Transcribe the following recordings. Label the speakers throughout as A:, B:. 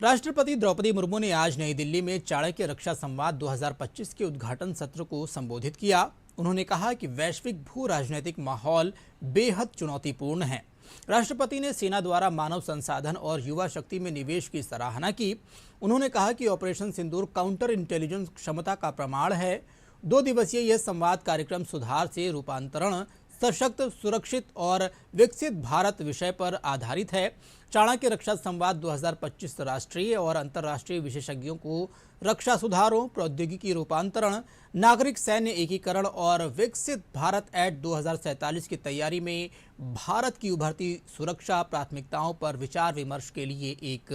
A: राष्ट्रपति द्रौपदी मुर्मू ने आज नई दिल्ली में चाणक्य रक्षा संवाद 2025 के उद्घाटन सत्र को संबोधित किया। उन्होंने कहा कि वैश्विक भू राजनीतिक माहौल बेहद चुनौतीपूर्ण है। राष्ट्रपति ने सेना द्वारा मानव संसाधन और युवा शक्ति में निवेश की सराहना की। उन्होंने कहा कि ऑपरेशन सिंदूर काउंटर इंटेलिजेंस क्षमता का प्रमाण है। 2 दिवसीय यह संवाद कार्यक्रम सुधार से रूपांतरण, सशक्त, सुरक्षित और विकसित भारत विषय पर आधारित है। चाणक्य रक्षा संवाद 2025 राष्ट्रीय और अंतर्राष्ट्रीय विशेषज्ञों को रक्षा सुधारों, प्रौद्योगिकी रूपांतरण, नागरिक सैन्य एकीकरण और विकसित भारत एट 2047 की तैयारी में भारत की उभरती सुरक्षा प्राथमिकताओं पर विचार विमर्श के लिए एक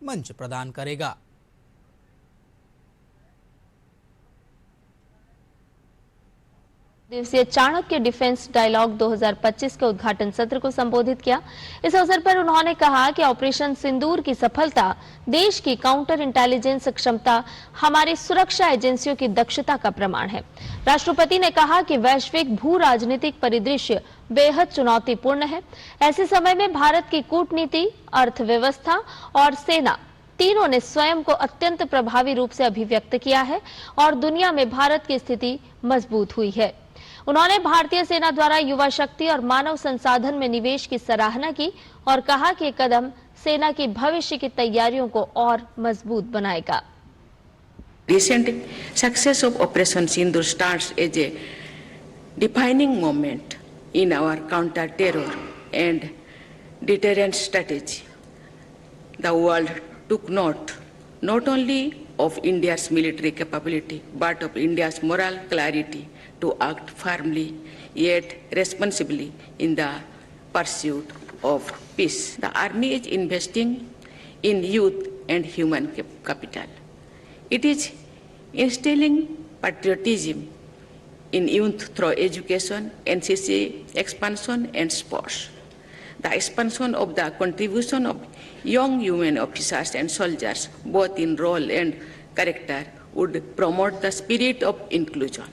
A: मंच प्रदान करेगा।
B: दिवसीय चाणक्य डिफेंस डायलॉग 2025 के उद्घाटन सत्र को संबोधित किया। इस अवसर पर उन्होंने कहा कि ऑपरेशन सिंदूर की सफलता देश की काउंटर इंटेलिजेंस क्षमता हमारी सुरक्षा एजेंसियों की दक्षता का प्रमाण है। राष्ट्रपति ने कहा कि वैश्विक भू राजनीतिक परिदृश्य बेहद चुनौतीपूर्ण है। ऐसे समय में भारत की कूटनीति, अर्थव्यवस्था और सेना तीनों ने स्वयं को अत्यंत प्रभावी रूप से अभिव्यक्त किया है और दुनिया में भारत की स्थिति मजबूत हुई है। उन्होंने भारतीय सेना द्वारा युवा शक्ति और मानव संसाधन में निवेश की सराहना की और कहा कि कदम सेना की भविष्य की तैयारियों को और मजबूत बनाएगा।
C: Recent success of Operation Sindoor stands as a defining moment in our counter-terror and deterrence strategy. The world took note not only of India's military capability but of India's moral clarity to act firmly yet responsibly in the pursuit of peace. The Army is investing in youth and human capital. It is instilling patriotism in youth through education, NCC expansion and sports. The expansion of the contribution of young women officers and soldiers, both in role and character, would promote the spirit of inclusion.